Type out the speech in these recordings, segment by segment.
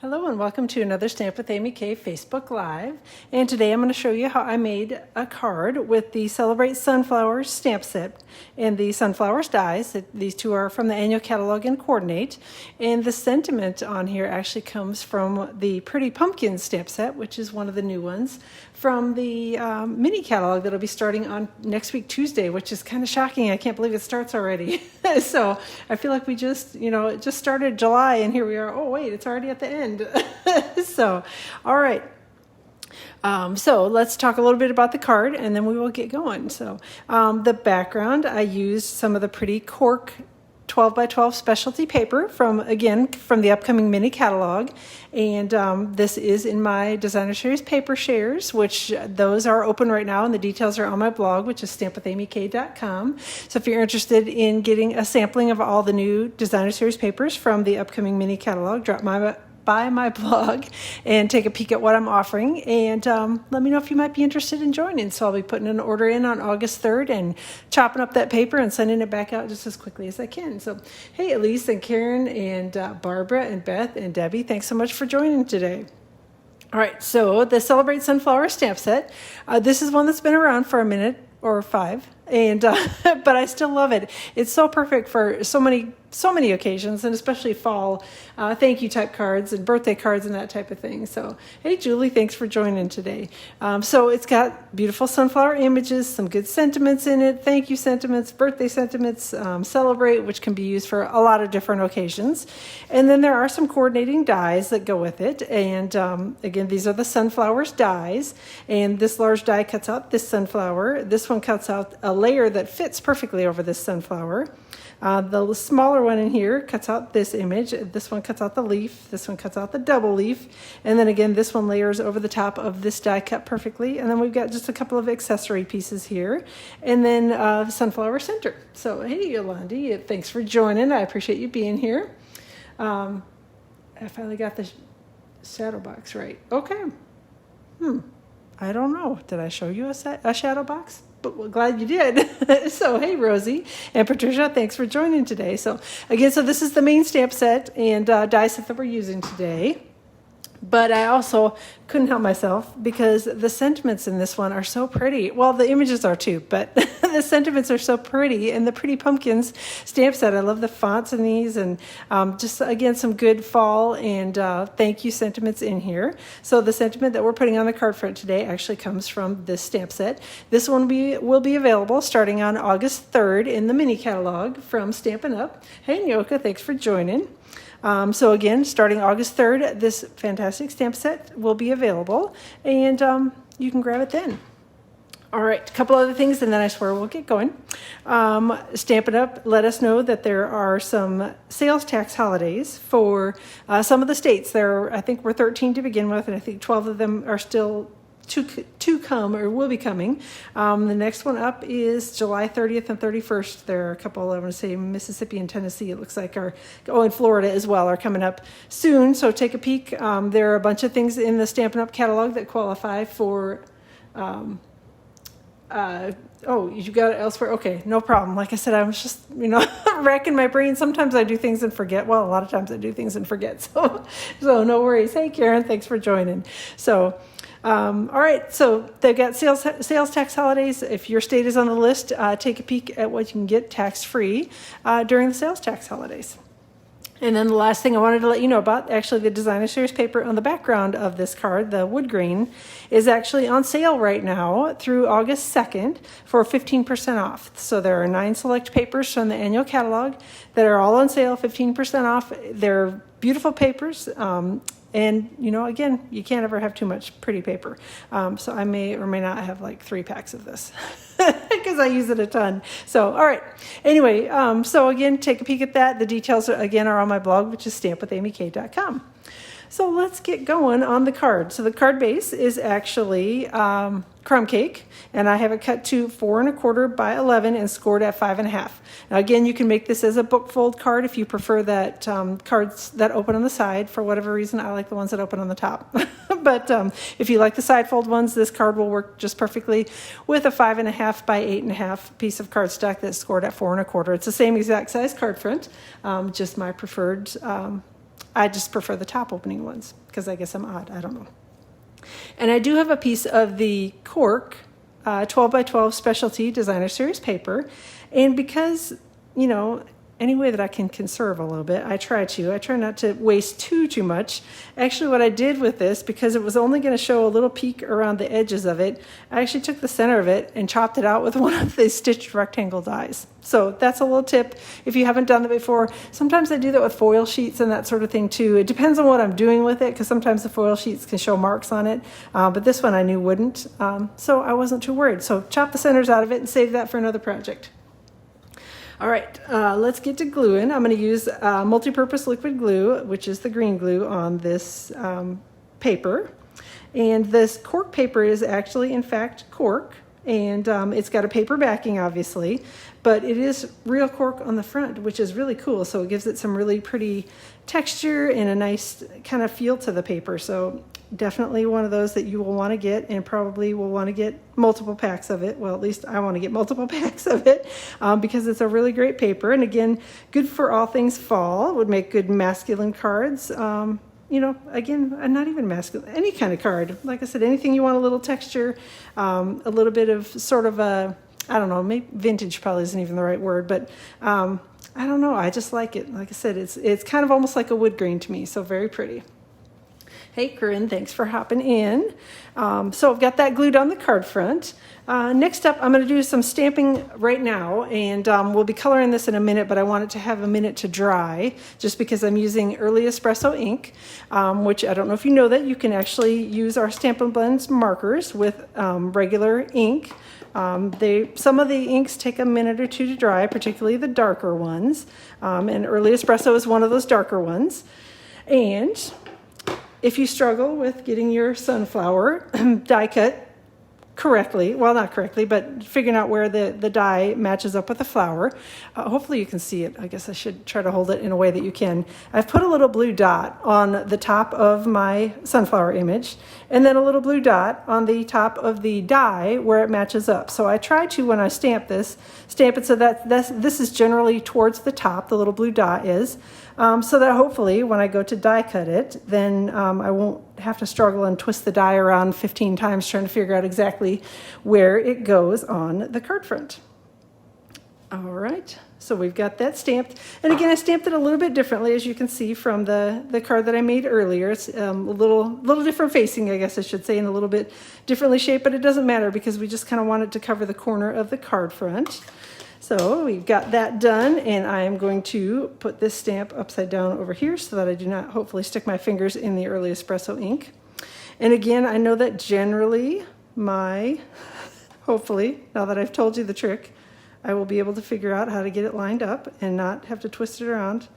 Hello and welcome to another Stamp with Amy K Facebook Live. And today I'm going to show you how I made a card with the Celebrate Sunflowers stamp set and the Sunflowers dies. These two are from the annual catalog and coordinate. And the sentiment on here actually comes from the Pretty Pumpkin stamp set, which is one of the new ones, from the mini catalog that'll be starting on next week, Tuesday, which is kind of shocking. I can't believe it starts already. So I feel like we just, it just started July and here we are. Oh, wait, it's already at the end. So, all right. So let's talk a little bit about the card and then we will get going. So the background, I used some of the pretty cork 12 by 12 specialty paper from the upcoming mini catalog. And this is in my designer series paper shares, which those are open right now and the details are on my blog, which is stampwithamyk.com. So if you're interested in getting a sampling of all the new designer series papers from the upcoming mini catalog, drop by my blog and take a peek at what I'm offering, and let me know if you might be interested in joining. So I'll be putting an order in on August 3rd and chopping up that paper and sending it back out just as quickly as I can. So hey, Elise and Karen and Barbara and Beth and Debbie, thanks so much for joining today. All right, so the Celebrate Sunflower stamp set, this is one that's been around for a minute or five, and but I still love it. It's so perfect for so many occasions, and especially fall thank you type cards and birthday cards and that type of thing. So hey, Julie, thanks for joining today. So it's got beautiful sunflower images, some good sentiments in it, thank you sentiments, birthday sentiments, celebrate, which can be used for a lot of different occasions. And then there are some coordinating dies that go with it. And again, these are the sunflowers dies, and this large die cuts out this sunflower. This one cuts out a layer that fits perfectly over this sunflower. The smaller one in here cuts out this image. This one cuts out the leaf. This one cuts out the double leaf. And then again, this one layers over the top of this die cut perfectly. And then we've got just a couple of accessory pieces here. And then the sunflower center. So hey, Yolandi, thanks for joining. I appreciate you being here. I finally got the shadow box right. Okay. I don't know. Did I show you a shadow box? But we're glad you did. So, hey, Rosie and Patricia, thanks for joining today. So, again, this is the main stamp set and die set that we're using today. But I also couldn't help myself because the sentiments in this one are so pretty. Well, the images are too, but the sentiments are so pretty. And the Pretty Pumpkins stamp set, I love the fonts in these, and just, again, some good fall and thank you sentiments in here. So the sentiment that we're putting on the card front today actually comes from this stamp set. This one will be available starting on August 3rd in the mini catalog from Stampin' Up. Hey, Nyoka, thanks for joining. So again, starting August 3rd, this fantastic stamp set will be available, and you can grab it then. All right, a couple other things, and then I swear we'll get going. Stampin' Up! Let us know that there are some sales tax holidays for some of the states. I think we're 13 to begin with, and I think 12 of them are still to come or will be coming. The next one up is July 30th and 31st. There are a couple, I want to say Mississippi and Tennessee, it looks like, and Florida as well, are coming up soon. So take a peek. There are a bunch of things in the Stampin' Up! Catalog that qualify for you got it elsewhere? Okay, no problem. Like I said, I was just, racking my brain. Sometimes I do things and forget. Well, a lot of times I do things and forget. So no worries. Hey, Karen, thanks for joining. So, all right, so they've got sales tax holidays. If your state is on the list, take a peek at what you can get tax-free during the sales tax holidays. And then the last thing I wanted to let you know about, actually the designer series paper on the background of this card, the wood grain, is actually on sale right now through August 2nd for 15% off. So there are 9 select papers from the annual catalog that are all on sale, 15% off. They're beautiful papers. And, again, you can't ever have too much pretty paper. So I may or may not have like 3 packs of this because I use it a ton. So, all right. Anyway, so again, take a peek at that. The details, are on my blog, which is stampwithamyk.com. So let's get going on the card. So the card base is actually crumb cake, and I have it cut to 4 1/4 by 11 and scored at 5 1/2. Now again, you can make this as a book fold card if you prefer that cards that open on the side. For whatever reason, I like the ones that open on the top. But if you like the side fold ones, this card will work just perfectly with a 5 1/2 by 8 1/2 piece of cardstock that's scored at 4 1/4. It's the same exact size card front, just my preferred I just prefer the top opening ones because I guess I'm odd. I don't know. And I do have a piece of the cork 12 by 12 specialty designer series paper. And because, you know, any way that I can conserve a little bit, I try not to waste too much. Actually, what I did with this, because it was only going to show a little peak around the edges of it, I actually took the center of it and chopped it out with one of the stitched rectangle dies. So that's a little tip if you haven't done that before. Sometimes I do that with foil sheets and that sort of thing too. It depends on what I'm doing with it, because sometimes the foil sheets can show marks on it, but this one I knew wouldn't, so I wasn't too worried. So chop the centers out of it and save that for another project. All right, let's get to gluing. I'm going to use multi-purpose liquid glue, which is the green glue on this paper. And this cork paper is actually, in fact, cork. And it's got a paper backing, obviously, but it is real cork on the front, which is really cool. So it gives it some really pretty texture and a nice kind of feel to the paper. So definitely one of those that you will want to get, and probably will want to get multiple packs of it. Well, at least I want to get multiple packs of it because it's a really great paper. And again, good for all things fall. It would make good masculine cards. You know, again, not even masculine, any kind of card. Like I said, anything you want a little texture, a little bit of sort of a, I don't know, maybe vintage probably isn't even the right word, but I don't know. I just like it. Like I said, it's kind of almost like a wood grain to me, so very pretty. Hey, Corinne, thanks for hopping in. So I've got that glued on the card front. Next up, I'm going to do some stamping right now, and we'll be coloring this in a minute, but I want it to have a minute to dry just because I'm using early espresso ink, which I don't know if you know that you can actually use our Stampin' Blends markers with regular ink. Some of the inks take a minute or two to dry, particularly the darker ones, and early espresso is one of those darker ones. And if you struggle with getting your sunflower die cut correctly, well, not correctly, but figuring out where the die matches up with the flower, hopefully you can see it. I guess I should try to hold it in a way that you can. I've put a little blue dot on the top of my sunflower image, and then a little blue dot on the top of the die where it matches up. So I try to, when I stamp it so that this is generally towards the top, the little blue dot is, so that hopefully when I go to die cut it, then I won't have to struggle and twist the die around 15 times trying to figure out exactly where it goes on the card front. All right, so we've got that stamped. And again, I stamped it a little bit differently, as you can see from the card that I made earlier. It's a little different facing, I guess I should say, and a little bit differently shaped, but it doesn't matter because we just kind of wanted to cover the corner of the card front. So we've got that done, and I am going to put this stamp upside down over here so that I do not hopefully stick my fingers in the early espresso ink. And again, I know that generally hopefully, now that I've told you the trick, I will be able to figure out how to get it lined up and not have to twist it around,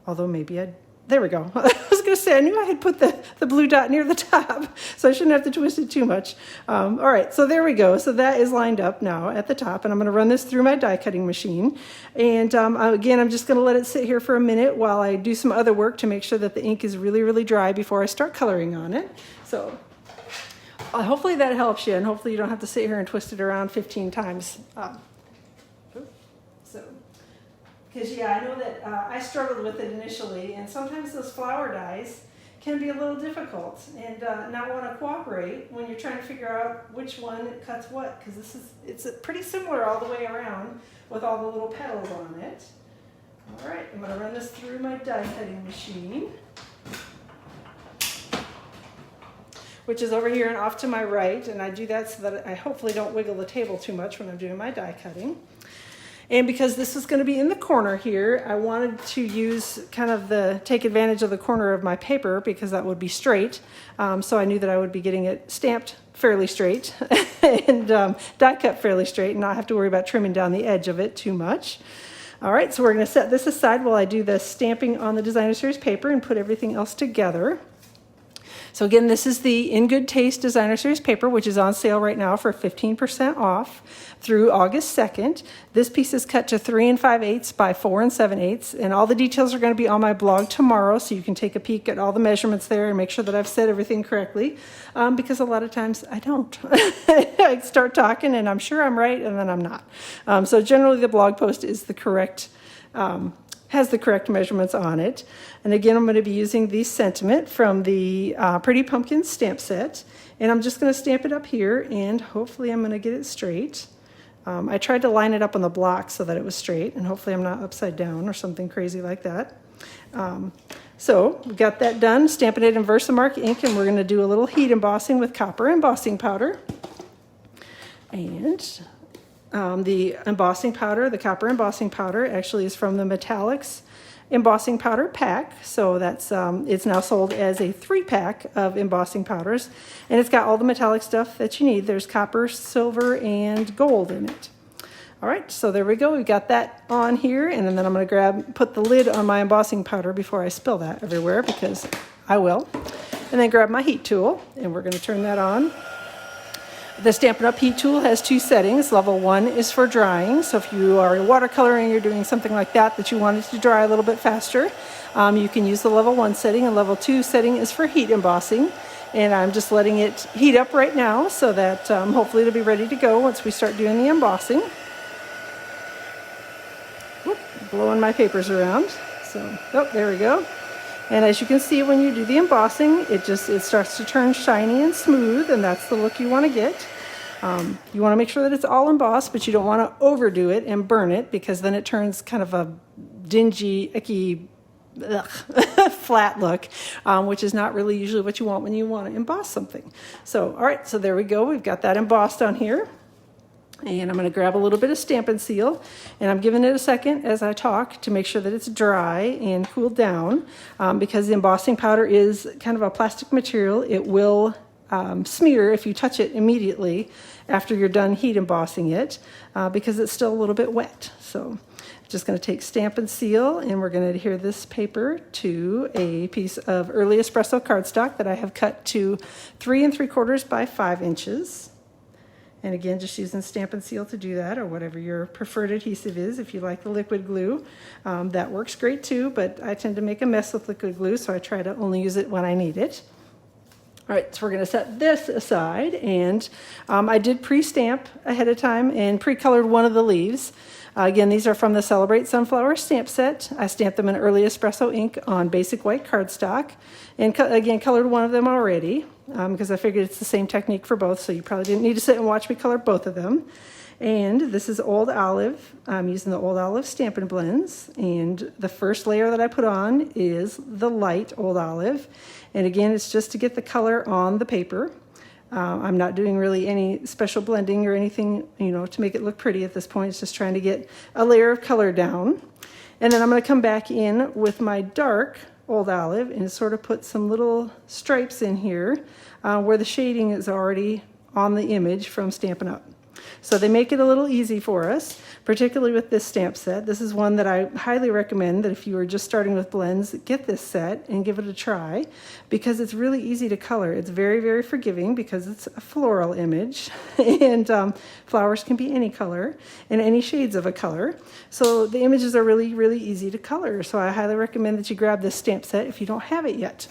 although maybe there we go. I was going to say, I knew I had put the blue dot near the top, so I shouldn't have to twist it too much. All right, so there we go. So that is lined up now at the top, and I'm going to run this through my die cutting machine. And again, I'm just going to let it sit here for a minute while I do some other work to make sure that the ink is really, really dry before I start coloring on it. So hopefully that helps you, and hopefully you don't have to sit here and twist it around 15 times. Because, yeah, I know that I struggled with it initially, and sometimes those flower dies can be a little difficult and not want to cooperate when you're trying to figure out which one cuts what, because it's pretty similar all the way around with all the little petals on it. All right, I'm going to run this through my die cutting machine, which is over here and off to my right, and I do that so that I hopefully don't wiggle the table too much when I'm doing my die cutting. And because this is going to be in the corner here, I wanted to use kind of take advantage of the corner of my paper because that would be straight. So I knew that I would be getting it stamped fairly straight and die cut fairly straight and not have to worry about trimming down the edge of it too much. All right, so we're going to set this aside while I do the stamping on the Designer Series paper and put everything else together. So again, this is the In Good Taste Designer Series paper, which is on sale right now for 15% off through August 2nd. This piece is cut to 3 5/8 by 4 7/8, and all the details are going to be on my blog tomorrow, so you can take a peek at all the measurements there and make sure that I've said everything correctly, because a lot of times I don't. I start talking and I'm sure I'm right, and then I'm not. So generally the blog post is the correct has the correct measurements on it. And again, I'm going to be using the sentiment from the Pretty Pumpkin stamp set. And I'm just going to stamp it up here, and hopefully I'm going to get it straight. I tried to line it up on the block so that it was straight, and hopefully I'm not upside down or something crazy like that. So we got that done, stamping it in Versamark ink, and we're going to do a little heat embossing with copper embossing powder. And the embossing powder, the copper embossing powder, actually is from the Metallics embossing powder pack. So that's it's now sold as a 3-pack of embossing powders, and it's got all the metallic stuff that you need. There's copper, silver, and gold in it. All right, so there we go. We got that on here, and then I'm going to put the lid on my embossing powder before I spill that everywhere, because I will. And then grab my heat tool, and we're going to turn that on. The Stampin' Up! Heat tool has 2 settings. Level 1 is for drying, so if you are watercoloring, you're doing something like that you want it to dry a little bit faster, you can use the level 1 setting, and level 2 setting is for heat embossing. And I'm just letting it heat up right now so that hopefully it'll be ready to go once we start doing the embossing. Whoop, blowing my papers around. So, oh, there we go. And as you can see, when you do the embossing, it starts to turn shiny and smooth, and that's the look you want to get. You want to make sure that it's all embossed, but you don't want to overdo it and burn it, because then it turns kind of a dingy, icky, flat look, which is not really usually what you want when you want to emboss something. So, all right, so there we go. We've got that embossed on here. And I'm going to grab a little bit of Stampin' Seal, and I'm giving it a second as I talk to make sure that it's dry and cooled down, because the embossing powder is kind of a plastic material. It will smear if you touch it immediately after you're done heat embossing it, because it's still a little bit wet. So I'm just going to take Stampin' Seal, and we're going to adhere this paper to a piece of early espresso cardstock that I have cut to 3 3/4 by 5 inches. And again, just using Stampin' Seal to do that, or whatever your preferred adhesive is. If you like the liquid glue, that works great too, but I tend to make a mess with liquid glue, so I try to only use it when I need it. All right, so we're going to set this aside, and I did pre-stamp ahead of time and pre-colored one of the leaves. Again, these are from the Celebrate Sunflower stamp set. I stamped them in early espresso ink on basic white cardstock, and again, colored one of them already, because I figured it's the same technique for both, so you probably didn't need to sit and watch me color both of them. And this is Old Olive. I'm using the Old Olive Stampin' Blends, and the first layer that I put on is the light Old Olive. And again, it's just to get the color on the paper. I'm not doing really any special blending or anything, to make it look pretty at this point. It's just trying to get a layer of color down. And then I'm going to come back in with my dark Old Olive and sort of put some little stripes in here where the shading is already on the image from Stampin' Up! So they make it a little easy for us, particularly with this stamp set. This is one that I highly recommend that if you are just starting with blends, get this set and give it a try, because it's really easy to color. It's very, very forgiving because it's a floral image, and flowers can be any color and any shades of a color. So the images are really, really easy to color. So I highly recommend that you grab this stamp set if you don't have it yet,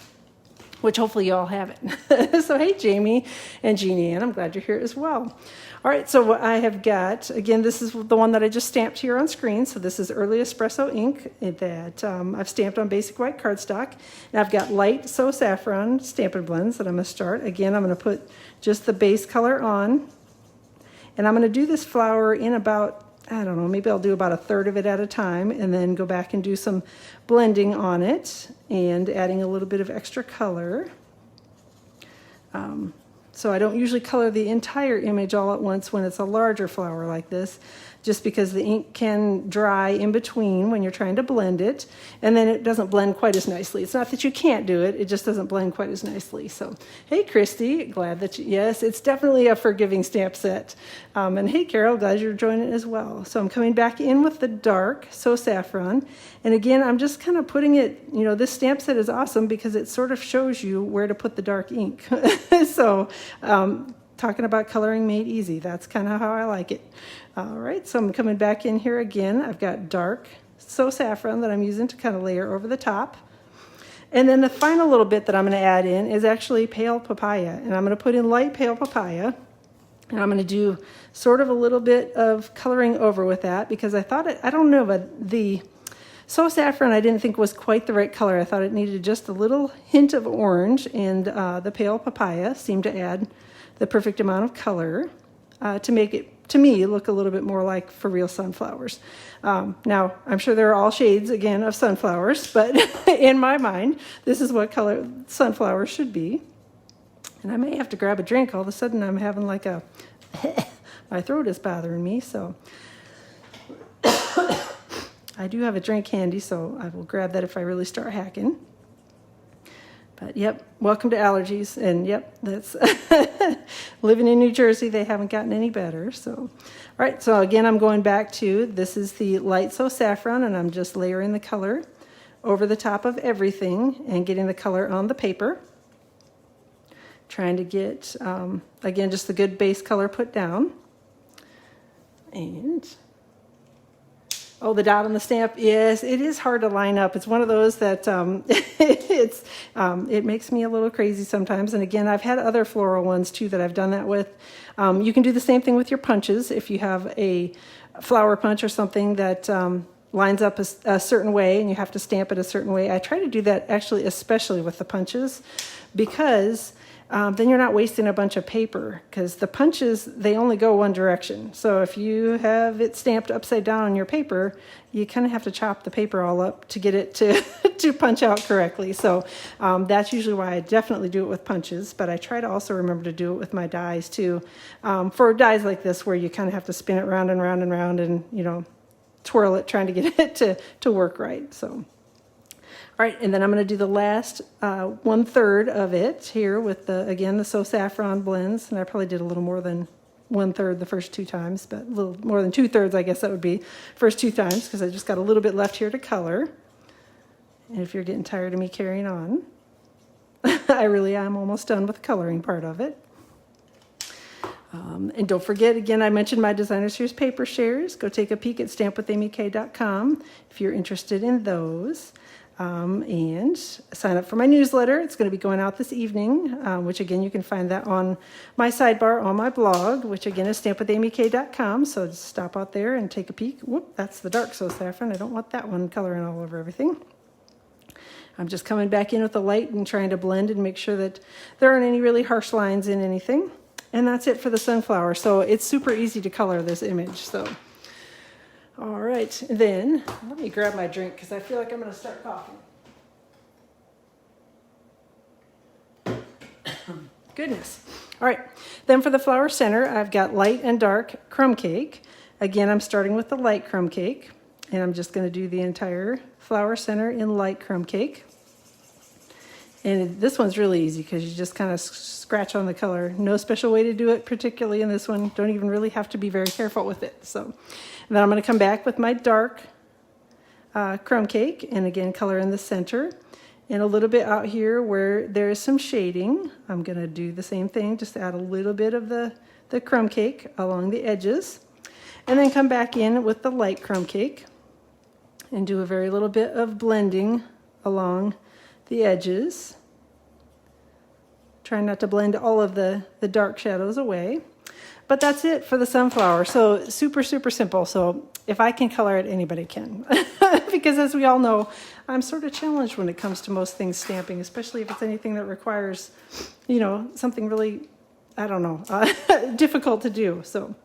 which hopefully you all have it. So hey, Jamie and Jeannie Ann, I'm glad you're here as well. All right, so what I have got, again, this is the one that I just stamped here on screen. So this is Early Espresso ink that I've stamped on basic white cardstock. And I've got light So Saffron Stampin' Blends that I'm going to start. Again, I'm going to put just the base color on. And I'm going to do this flower in about, I don't know, maybe I'll do about 1/3 of it at a time, and then go back and do some blending on it and adding a little bit of extra color. So I don't usually color the entire image all at once when it's a larger flower like this, just because the ink can dry in between when you're trying to blend it, and then it doesn't blend quite as nicely. It's not that you can't do it, it just doesn't blend quite as nicely. So, hey Christy, glad that yes, it's definitely a forgiving stamp set. And hey Carol, glad you're joining as well. So I'm coming back in with the dark So Saffron, and again, I'm just kind of putting it, this stamp set is awesome because it sort of shows you where to put the dark ink. So, talking about coloring made easy, that's kind of how I like it. All right, so I'm coming back in here again. I've got dark So Saffron that I'm using to kind of layer over the top. And then the final little bit that I'm going to add in is actually Pale Papaya. And I'm going to put in light Pale Papaya. And I'm going to do sort of a little bit of coloring over with that, because I thought, I don't know, but the So Saffron I didn't think was quite the right color. I thought it needed just a little hint of orange, and the pale papaya seemed to add the perfect amount of color to make it, to me, look a little bit more like for real sunflowers. Now, I'm sure there are all shades, again, of sunflowers, but in my mind, this is what color sunflowers should be. And I may have to grab a drink. All of a sudden, I'm having like a, my throat is bothering me, so. I do have a drink handy, so I will grab that if I really start hacking. But yep, welcome to allergies. And yep, that's living in New Jersey, they haven't gotten any better. So, all right, so again, I'm going back to, this is the light So Saffron, and I'm just layering the color over the top of everything and getting the color on the paper. Trying to get, again, just the good base color put down. And oh, the dot on the stamp, yes, it is hard to line up. It's one of those that it makes me a little crazy sometimes. And again, I've had other floral ones too that I've done that with. You can do the same thing with your punches. If you have a flower punch or something that lines up a certain way and you have to stamp it a certain way, I try to do that actually, especially with the punches, because then you're not wasting a bunch of paper, because the punches, they only go one direction. So if you have it stamped upside down on your paper, you kind of have to chop the paper all up to get it to, to punch out correctly. So that's usually why I definitely do it with punches, but I try to also remember to do it with my dies too. For dies like this, where you kind of have to spin it round and round and round and, you know, twirl it, trying to get it to work right. So. All right, and then I'm going to do the last 1/3 of it here with the, again, the So Saffron blends, and I probably did a little more than 1/3 the first 2 times, but a little more than 2/3, I guess that would be first 2 times, because I just got a little bit left here to color. And if you're getting tired of me carrying on, I really am almost done with the coloring part of it. And don't forget, again, I mentioned my Designer Series paper shares. Go take a peek at stampwithamyk.com if you're interested in those. And sign up for my newsletter. It's going to be going out this evening, which again, you can find that on my sidebar on my blog, which again is stampwithamyk.com. So just stop out there and take a peek. Whoop, that's the dark So Saffron. I don't want that one coloring all over everything. I'm just coming back in with the light and trying to blend and make sure that there aren't any really harsh lines in anything. And that's it for the sunflower. So it's super easy to color this image. So. All right, then let me grab my drink because I feel like I'm going to start coughing. Goodness. All right, then for the flower center, I've got light and dark crumb cake. Again, I'm starting with the light crumb cake, and I'm just going to do the entire flower center in light crumb cake. And this one's really easy because you just kind of scratch on the color. No special way to do it, particularly in this one. Don't even really have to be very careful with it. So, and then I'm going to come back with my dark crumb cake, and again, color in the center. And a little bit out here where there is some shading, I'm going to do the same thing, just add a little bit of the crumb cake along the edges. And then come back in with the light crumb cake and do a very little bit of blending along the edges. Trying not to blend all of the dark shadows away. But that's it for the sunflower. So super, super simple. So if I can color it, anybody can. Because as we all know, I'm sort of challenged when it comes to most things stamping, especially if it's anything that requires, you know, something really, I don't know, difficult to do. So,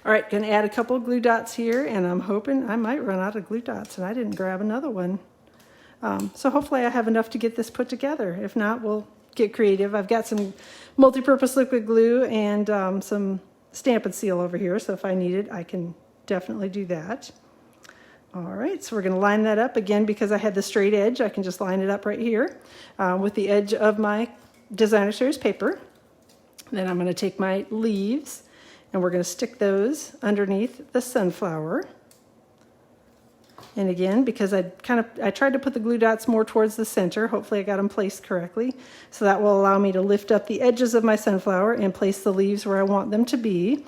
all right, gonna add a couple of glue dots here, and I'm hoping I might run out of glue dots, and I didn't grab another one. So hopefully I have enough to get this put together. If not, we'll get creative. I've got some multi-purpose liquid glue and some Stampin' Seal over here, so if I need it, I can definitely do that. All right, so we're going to line that up again because I had the straight edge. I can just line it up right here with the edge of my Designer Series paper. Then I'm going to take my leaves and we're going to stick those underneath the sunflower. And again, because I tried to put the glue dots more towards the center. Hopefully I got them placed correctly. So that will allow me to lift up the edges of my sunflower and place the leaves where I want them to be.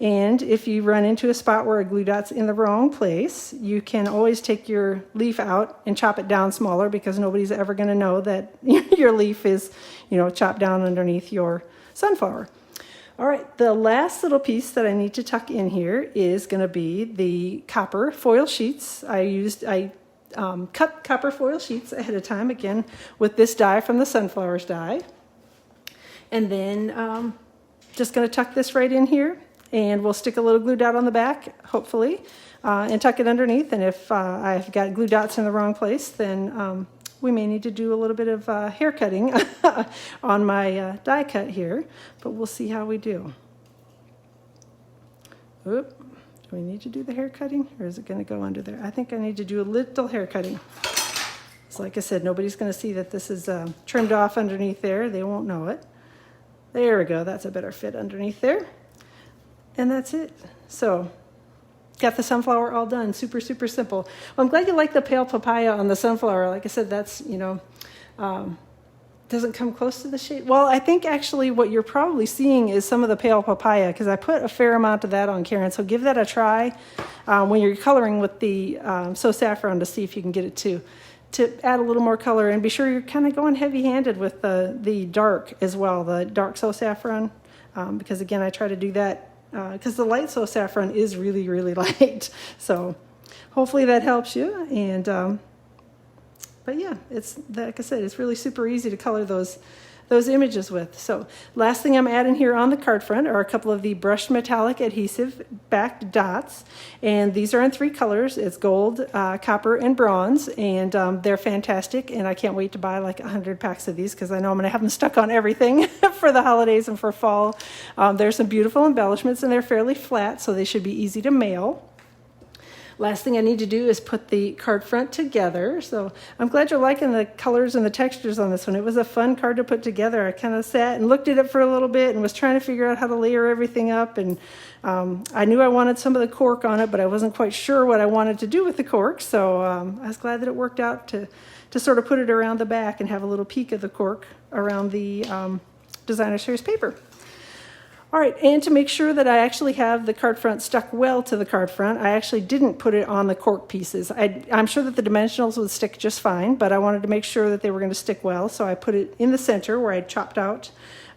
And if you run into a spot where a glue dot's in the wrong place, you can always take your leaf out and chop it down smaller, because nobody's ever going to know that your leaf is, you know, chopped down underneath your sunflower. All right, the last little piece that I need to tuck in here is going to be the copper foil sheets. I cut copper foil sheets ahead of time, again, with this die from the Sunflowers die. And then just going to tuck this right in here, and we'll stick a little glue dot on the back, hopefully, and tuck it underneath. And if I've got glue dots in the wrong place, then we may need to do a little bit of hair cutting on my die cut here, but we'll see how we do. Oop. Do we need to do the hair cutting, or is it going to go under there? I think I need to do a little hair cutting. So like I said, nobody's going to see that this is trimmed off underneath there. They won't know it. There we go. That's a better fit underneath there. And that's it. So got the sunflower all done. Super, super simple. Well, I'm glad you like the pale papaya on the sunflower. Like I said, that's, doesn't come close to the shape. Well, I think actually what you're probably seeing is some of the pale papaya, because I put a fair amount of that on, Karen. So give that a try when you're coloring with the So Saffron, to see if you can get it to add a little more color. And be sure you're kind of going heavy-handed with the dark as well, the dark So Saffron, because again, I try to do that because the light So Saffron is really, really light. So hopefully that helps you. And but yeah, it's, like I said, it's really super easy to color those images with. So last thing I'm adding here on the card front are a couple of the brushed metallic adhesive backed dots. And these are in 3 colors. It's gold, copper, and bronze. And they're fantastic. And I can't wait to buy like 100 packs of these, because I know I'm going to have them stuck on everything for the holidays and for fall. There's some beautiful embellishments, and they're fairly flat, so they should be easy to mail. Last thing I need to do is put the card front together. So I'm glad you're liking the colors and the textures on this one. It was a fun card to put together. I kind of sat and looked at it for a little bit and was trying to figure out how to layer everything up. And I knew I wanted some of the cork on it, but I wasn't quite sure what I wanted to do with the cork. So I was glad that it worked out to sort of put it around the back and have a little peek of the cork around the designer series paper. All right, and to make sure that I actually have the card front stuck well to the card front, I actually didn't put it on the cork pieces. I'm sure that the dimensionals would stick just fine, but I wanted to make sure that they were going to stick well, so I put it in the center where I chopped out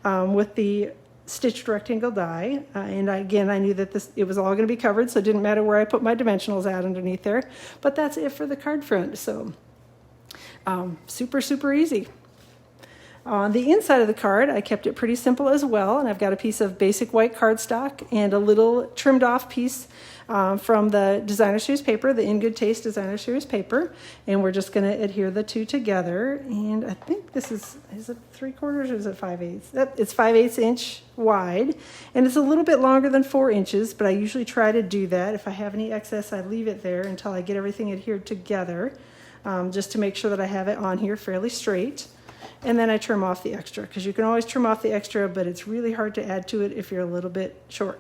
with the stitched rectangle die. And again, I knew that it was all going to be covered, so it didn't matter where I put my dimensionals at underneath there. But that's it for the card front, so super, super easy. On the inside of the card, I kept it pretty simple as well, and I've got a piece of basic white cardstock and a little trimmed off piece from the designer series paper, the In Good Taste designer series paper, and we're just going to adhere the two together. And I think this is it 3/4 or is it 5/8? It's 5/8 inch wide, and it's a little bit longer than 4 inches, but I usually try to do that. If I have any excess, I leave it there until I get everything adhered together, just to make sure that I have it on here fairly straight. And then I trim off the extra, because you can always trim off the extra, but it's really hard to add to it if you're a little bit short.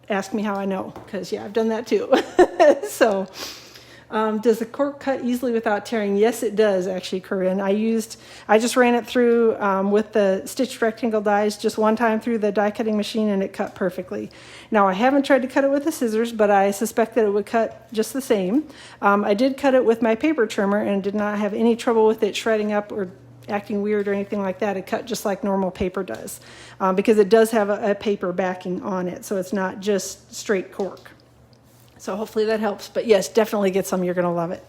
Ask me how I know, because yeah, I've done that too. So does the cork cut easily without tearing? Yes, it does actually, Corinne. I just ran it through with the stitched rectangle dies just one time through the die cutting machine, and it cut perfectly. Now I haven't tried to cut it with the scissors, but I suspect that it would cut just the same. I did cut it with my paper trimmer and did not have any trouble with it shredding up or acting weird or anything like that. It cut just like normal paper does, because it does have a paper backing on it, so it's not just straight cork. So hopefully that helps, but yes, definitely get some. You're going to love it.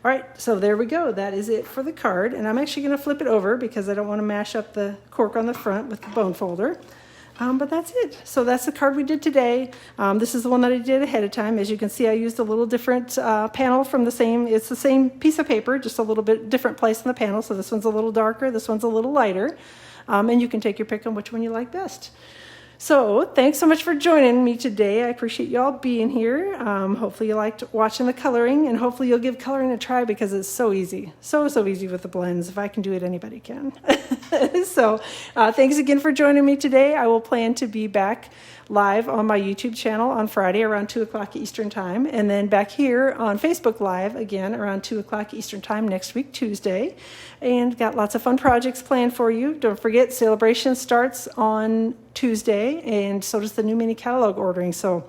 All right, so there we go. That is it for the card, and I'm actually going to flip it over because I don't want to mash up the cork on the front with the bone folder. But that's it. So that's the card we did today. This is the one that I did ahead of time. As you can see, I used a little different panel from it's the same piece of paper, just a little bit different place in the panel. So this one's a little darker, this one's a little lighter. And you can take your pick on which one you like best. So thanks so much for joining me today. I appreciate y'all being here. Hopefully you liked watching the coloring, and hopefully you'll give coloring a try, because it's so easy. So easy with the blends. If I can do it, anybody can. So thanks again for joining me today. I will plan to be back live on my YouTube channel on Friday around 2 o'clock Eastern Time, and then back here on Facebook Live again around 2 o'clock Eastern Time next week, Tuesday. And got lots of fun projects planned for you. Don't forget, celebration starts on Tuesday, and so does the new mini catalog ordering. So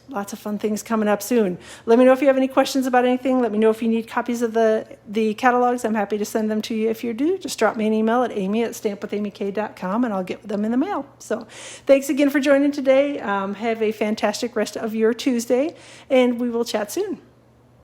lots of fun things coming up soon. Let me know if you have any questions about anything. Let me know if you need copies of the catalogs. I'm happy to send them to you if you do. Just drop me an email at amy@stampwithamyk.com and I'll get them in the mail. So thanks again for joining today. Have a fantastic rest of your Tuesday, and we will chat soon.